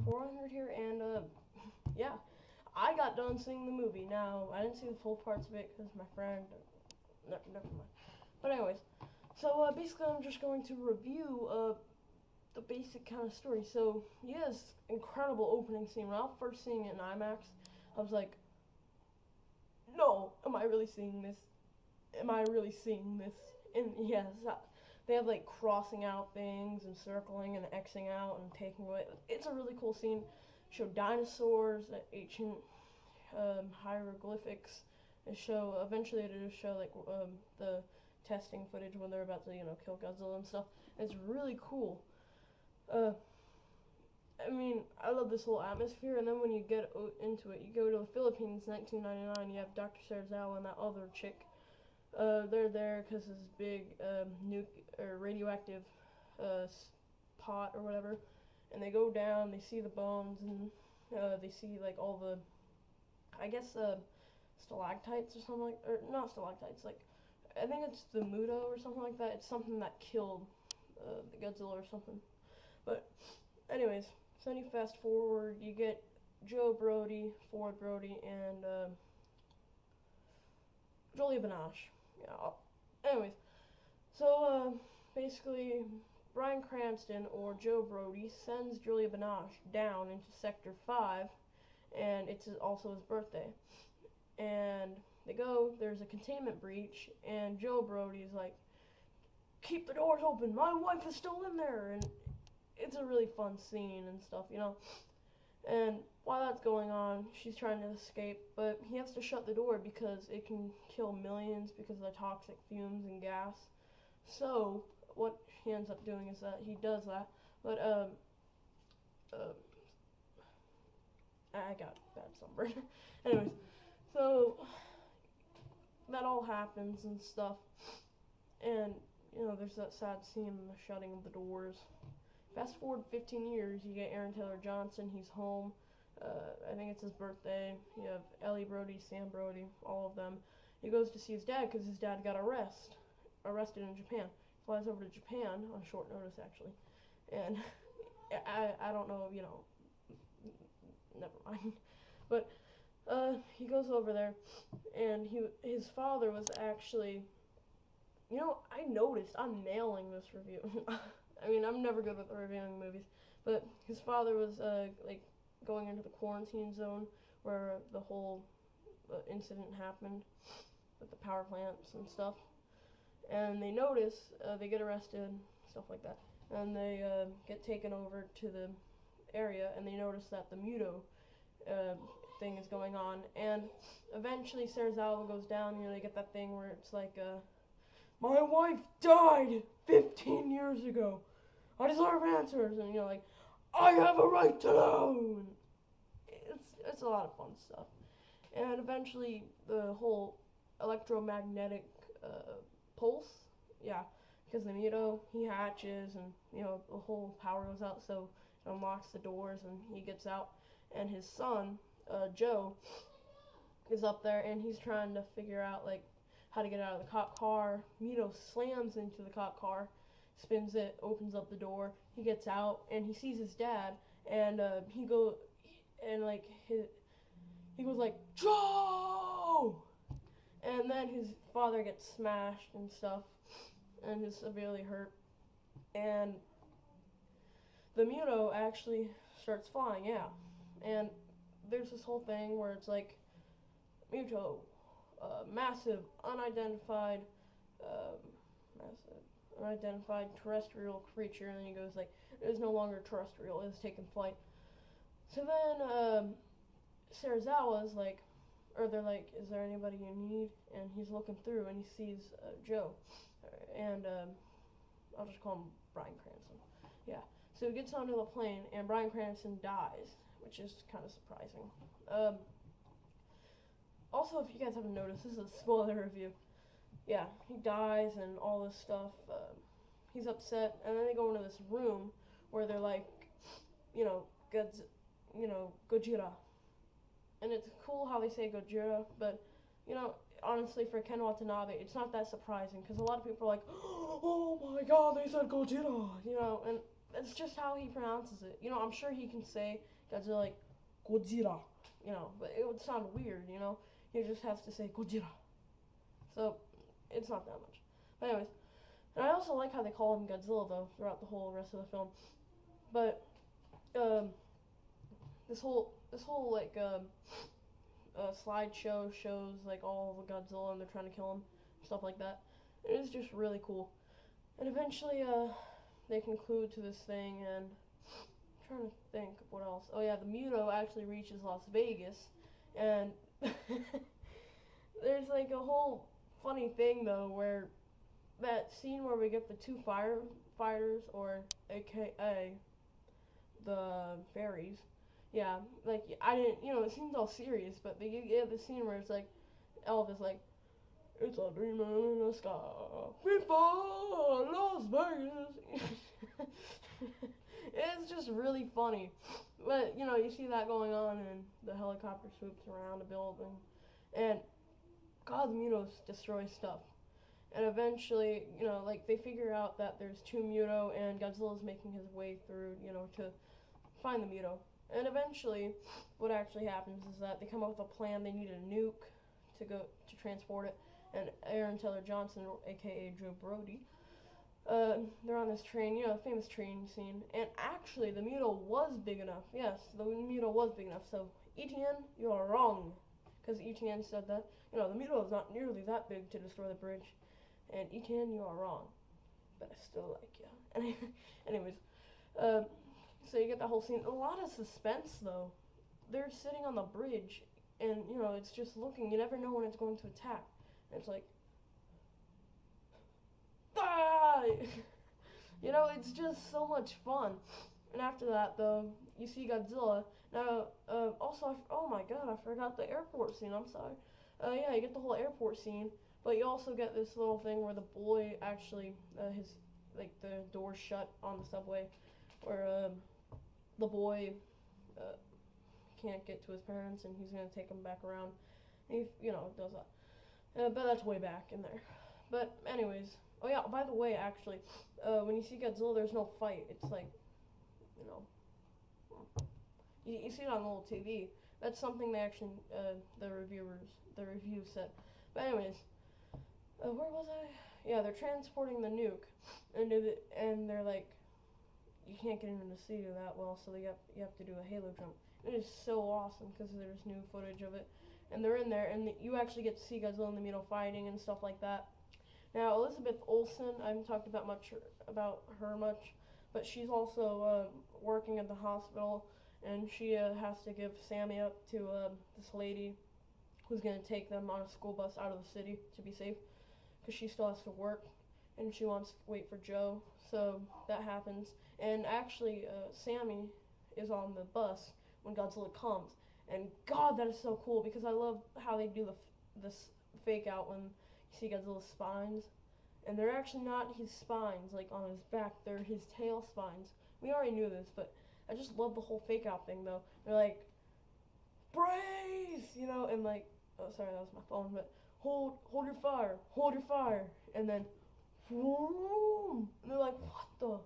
400 here, and yeah, I got done seeing the movie. Now I didn't see the full parts of it because my friend. Never mind. But anyways, so basically, I'm just going to review the basic kind of story. So yes, incredible opening scene. When I was first seeing it in IMAX, I was like, no, am I really seeing this? Am I really seeing this? And yes, they have like crossing out things and circling and Xing out and taking away. It's a really cool scene. Show dinosaurs, ancient hieroglyphics. Eventually it will show like the testing footage when they're about to kill Godzilla and stuff. And it's really cool. I mean, I love this whole atmosphere, and then when you get into it, you go to the Philippines, 1999, you have Dr. Serizawa and that other chick. They're there because this big radioactive pot or whatever, and they go down, they see the bones, and they see like all the, I guess, stalactites or something like, or not stalactites, like, I think it's the Muto or something like that. It's something that killed the Godzilla or something. But anyways, so then you fast forward, you get Joe Brody, Ford Brody, and Julia Binoche. Yeah. Anyways, so basically, Bryan Cranston or Joe Brody sends Julia Binoche down into Sector 5, and it's also his birthday. And they go, there's a containment breach, and Joe Brody's like, keep the doors open, my wife is still in there, and it's a really fun scene and stuff, And while that's going on, she's trying to escape, but he has to shut the door because it can kill millions because of the toxic fumes and gas. So, what he ends up doing is that he does that, but, I got bad sunburn. Anyways, so, that all happens and stuff, and, there's that sad scene in the shutting of the doors. Fast forward 15 years, you get Aaron Taylor Johnson, he's home, I think it's his birthday, you have Ellie Brody, Sam Brody, all of them. He goes to see his dad because his dad got arrested in Japan. Flies over to Japan on short notice, actually, and I don't know, never mind, but he goes over there, and his father was actually, I noticed, I'm nailing this review. I mean, I'm never good with reviewing movies, but his father was, going into the quarantine zone where the whole incident happened with the power plants and stuff, and they notice, they get arrested, stuff like that, and they get taken over to the area, and they notice that the Muto thing is going on, and eventually Serizawa goes down, they get that thing where it's like, my wife died 15 years ago. I deserve answers, and I have a right to know. And it's a lot of fun stuff, and eventually the whole electromagnetic pulse, because the Muto, he hatches, and the whole power goes out, so it unlocks the doors, and he gets out, and his son Joe is up there, and he's trying to figure out how to get out of the cop car. Muto slams into the cop car, spins it, opens up the door. He gets out, and he sees his dad, and he goes like, Joe! And then his father gets smashed and stuff, and is severely hurt. And the Muto actually starts flying, and there's this whole thing where it's like, Muto, massive, unidentified terrestrial creature, and then he goes like, it is no longer terrestrial, it has taken flight. So then, Serizawa's like, or they're like, is there anybody you need? And he's looking through, and he sees Joe, and I'll just call him Bryan Cranston. So he gets onto the plane, and Bryan Cranston dies, which is kind of surprising. Also, if you guys haven't noticed, this is a spoiler review. He dies and all this stuff. He's upset, and then they go into this room where they're like, Gojira. And it's cool how they say Gojira, but, honestly, for Ken Watanabe, it's not that surprising, because a lot of people are like, oh my god, they said Gojira, and it's just how he pronounces it. I'm sure he can say Godzilla like Godzilla, but it would sound weird, He just has to say Godzilla. So it's not that much. But anyways, and I also like how they call him Godzilla though throughout the whole rest of the film. But this whole like slideshow shows like all of Godzilla and they're trying to kill him, stuff like that. It is just really cool. And eventually they conclude to this thing, and I'm trying to think of what else. Oh yeah, the Muto actually reaches Las Vegas, and there's like a whole funny thing though where that scene where we get the two firefighters, or AKA the fairies. Yeah, like I didn't, it seems all serious, but they get the scene where it's like Elvis like, it's a demon in the sky before Las Vegas. It's just really funny, but you see that going on, and the helicopter swoops around the building, and God, the Mutos destroy stuff. And eventually, like they figure out that there's two Muto, and Godzilla's making his way through, to find the Muto. And eventually, what actually happens is that they come up with a plan. They need a nuke to transport it. And Aaron Taylor Johnson, aka Joe Brody, they're on this train, famous train scene. And actually, the Muto was big enough. Yes, the Muto was big enough. So, Etienne, you are wrong, because Etienne said that the Muto is not nearly that big to destroy the bridge. And Etienne, you are wrong, but I still like you. Anyways, so you get that whole scene. A lot of suspense, though. They're sitting on the bridge, and it's just looking. You never know when it's going to attack. And it's like, ah! It's just so much fun. And after that, though, you see Godzilla. Now, also, oh my God, I forgot the airport scene. I'm sorry. Yeah, you get the whole airport scene. But you also get this little thing where the boy actually, the door's shut on the subway, where the boy can't get to his parents, and he's going to take them back around. And he, does that. But that's way back in there. But anyways, oh yeah, by the way, actually, when you see Godzilla, there's no fight. It's like, you see it on the little TV. That's something they actually, the review said. But anyways, where was I? Yeah, they're transporting the nuke, and they're like, you can't get into the city that well, so you have to do a halo jump. It is so awesome because there's new footage of it, and they're in there, and you actually get to see Godzilla and the Muto fighting and stuff like that. Now, Elizabeth Olsen, I haven't talked about her much, but she's also working at the hospital, and she has to give Sammy up to this lady who's going to take them on a school bus out of the city to be safe, because she still has to work, and she wants to wait for Joe, so that happens. And actually, Sammy is on the bus when Godzilla comes, and God, that is so cool, because I love how they do this fake out when you see Godzilla's spines, and they're actually not his spines, like on his back, they're his tail spines. We already knew this, but I just love the whole fake out thing, though. They're like, brace, and like, oh, sorry, that was my phone, but hold your fire, and then, boom, and they're like, what the,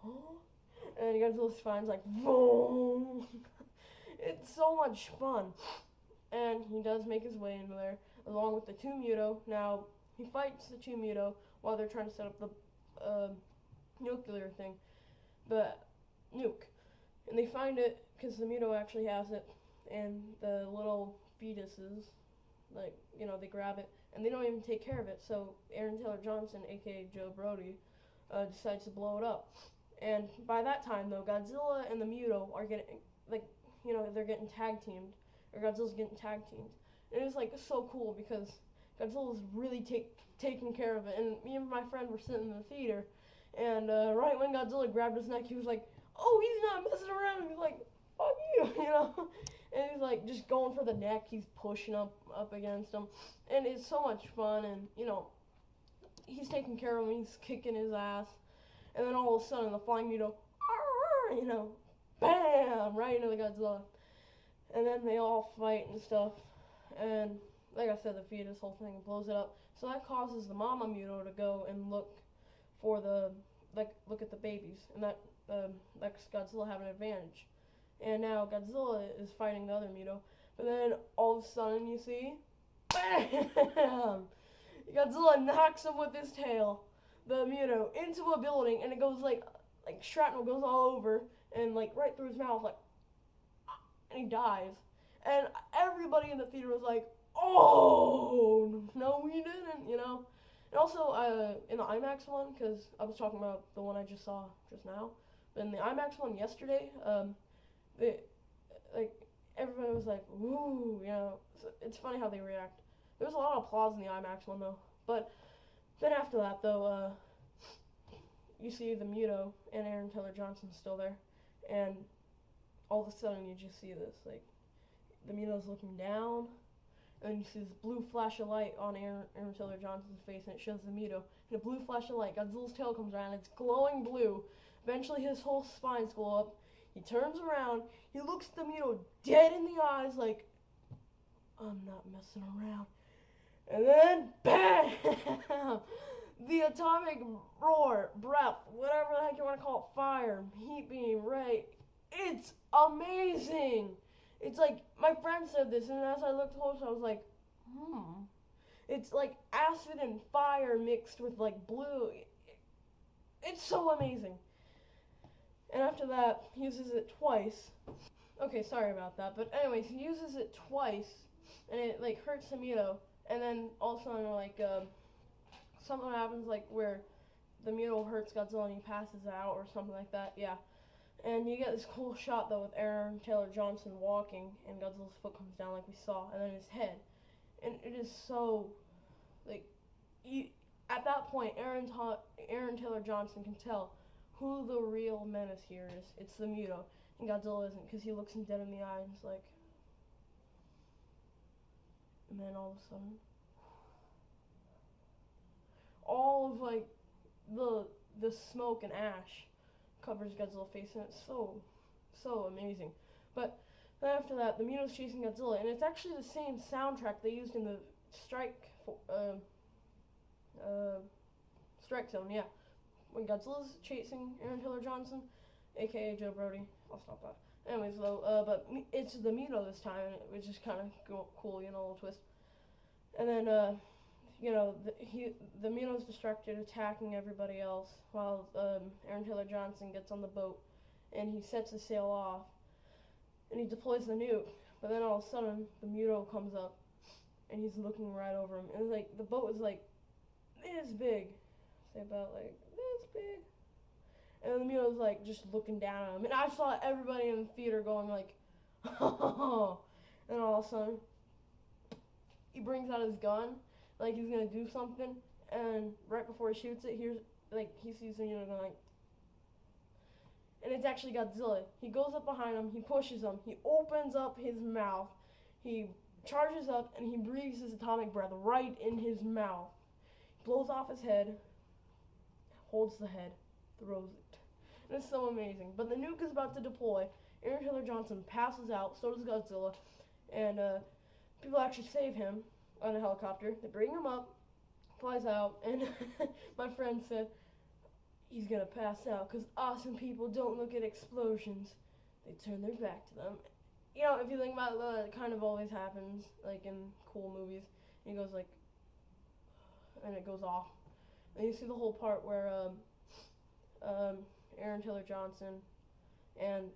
huh? And you guys little spines like, boom. It's so much fun. And he does make his way into there, along with the two Muto. Now, he fights the two Muto while they're trying to set up the nuclear thing, the nuke. And they find it, because the Muto actually has it, and the little fetuses, like, they grab it, and they don't even take care of it, so Aaron Taylor Johnson, aka Joe Brody, decides to blow it up. And by that time, though, Godzilla and the Muto are getting, they're getting tag teamed, or Godzilla's getting tag teamed. And it's, so cool, because Godzilla's really taking care of it, and me and my friend were sitting in the theater, and right when Godzilla grabbed his neck, he was like, oh, he's not messing around, he's like, fuck you, and he's like just going for the neck, he's pushing up against him, and it's so much fun, and he's taking care of him, he's kicking his ass, and then all of a sudden the flying Muto, bam, right into the Godzilla, and then they all fight and stuff, and like I said, the fetus whole thing blows it up, so that causes the mama Muto to go and look at the babies, and that lets Godzilla have an advantage. And now Godzilla is fighting the other Muto. But then all of a sudden you see, BAM! Godzilla knocks him with his tail, the Muto, into a building, and it goes like shrapnel goes all over and like right through his mouth, like, and he dies. And everybody in the theater was like, "Oh no, we didn't," you know. And also in the IMAX one, because I was talking about the one I just saw just now, but in the IMAX one yesterday, they, like, everybody was like, "Ooh," you know. So it's funny how they react. There was a lot of applause in the IMAX one though, but then after that though, you see the Muto and Aaron Taylor Johnson's still there, and all of a sudden you just see this, like, the Muto's looking down, and you see this blue flash of light on Aaron Taylor Johnson's face, and it shows the Muto. And a blue flash of light, Godzilla's tail comes around, it's glowing blue. Eventually his whole spine's glow up. He turns around, he looks at the Muto dead in the eyes, like, "I'm not messing around." And then, BAM! The atomic roar, breath, whatever the heck you want to call it, fire, heat beam, ray. It's amazing! It's like, my friend said this, and as I looked closer, I was like, It's like acid and fire mixed with like blue. It's so amazing. And after that, he uses it twice. Okay, sorry about that, but anyways, he uses it twice, and it like hurts the Muto, and then all of a sudden, like, something happens, like, where the Muto hurts Godzilla and he passes out or something like that, yeah. And you get this cool shot, though, with Aaron Taylor Johnson walking, and Godzilla's foot comes down like we saw, and then his head. And it is so, like, at that point, Aaron Taylor Johnson can tell who the real menace here is. It's the Muto, and Godzilla isn't, because he looks him dead in the eye, and he's like... And then all of a sudden... all of, like, the smoke and ash covers Godzilla's face, and it's so amazing. But then after that, the Muto's chasing Godzilla, and it's actually the same soundtrack they used in the Strike Zone, yeah. When Godzilla's chasing Aaron Taylor Johnson, aka Joe Brody. I'll stop that. Anyways, though, but it's the Muto this time, which is kind of cool, you know, a little twist. And then, you know, the Muto's distracted, attacking everybody else, while Aaron Taylor Johnson gets on the boat, and he sets the sail off, and he deploys the nuke. But then all of a sudden, the Muto comes up, and he's looking right over him, and like the boat is like this big, say about like this big, and the Muto's like just looking down at him, and I saw everybody in the theater going like, oh, and all of a sudden, he brings out his gun. Like he's gonna do something, and right before he shoots it, he sees the Muto going like, and it's actually Godzilla. He goes up behind him, he pushes him, he opens up his mouth, he charges up, and he breathes his atomic breath right in his mouth. Blows off his head, holds the head, throws it. And it's so amazing. But the nuke is about to deploy. Aaron Taylor Johnson passes out, so does Godzilla, and people actually save him on a helicopter. They bring him up, flies out, and my friend said, he's gonna pass out because awesome people don't look at explosions. They turn their back to them. You know, if you think about it, it kind of always happens, like in cool movies. And he goes like, and it goes off. And you see the whole part where Aaron Taylor Johnson and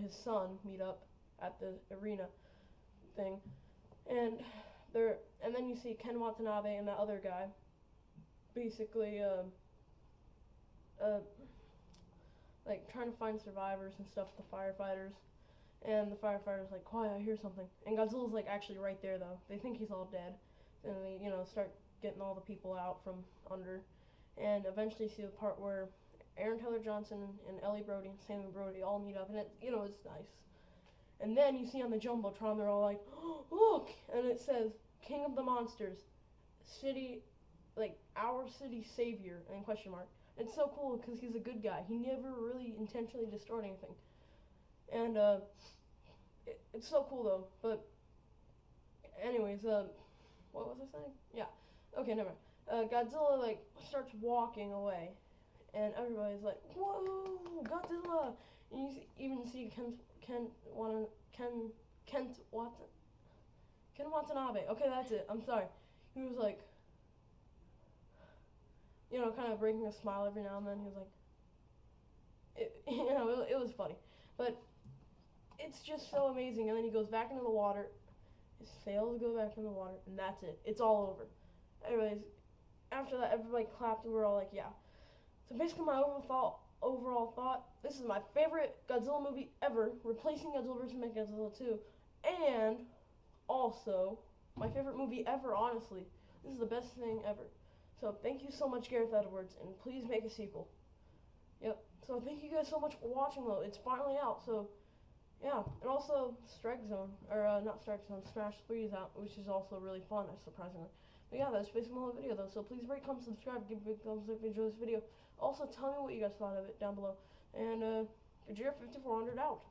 his son meet up at the arena thing. And then you see Ken Watanabe and that other guy basically like trying to find survivors and stuff, the firefighters. And the firefighter's like, quiet, I hear something. And Godzilla's like actually right there though. They think he's all dead. And they, you know, start getting all the people out from under. And eventually you see the part where Aaron Taylor Johnson and Ellie Brody and Sammy Brody all meet up, and it, you know, it's nice. And then you see on the Jumbotron, they're all like, oh, look! And it says, King of the Monsters, city, like, our city savior, and question mark. It's so cool because he's a good guy. He never really intentionally destroyed anything. And it's so cool though. But anyways, what was I saying? Yeah. Okay, never mind. Godzilla like starts walking away, and everybody's like, "Whoa, Godzilla!" And you even see Ken Watanabe. Okay, that's it. I'm sorry. He was like, kind of breaking a smile every now and then. He was like, it was funny, but it's just so amazing. And then he goes back into the water. His sails go back in the water, and that's it. It's all over. Anyways, after that, everybody clapped, and we're all like, yeah. So basically, my overall thought, this is my favorite Godzilla movie ever, replacing Godzilla vs. Mechagodzilla 2, and also my favorite movie ever, honestly. This is the best thing ever. So thank you so much, Gareth Edwards, and please make a sequel. Yep. So thank you guys so much for watching, though. It's finally out, so yeah. And also Strike Zone, or not Strike Zone, Smash 3 is out, which is also really fun, surprisingly. But yeah, that's basically my video, though. So please rate, comment, subscribe, give a big thumbs up if you enjoyed this video. Also, tell me what you guys thought of it down below. And Gajira5400 out.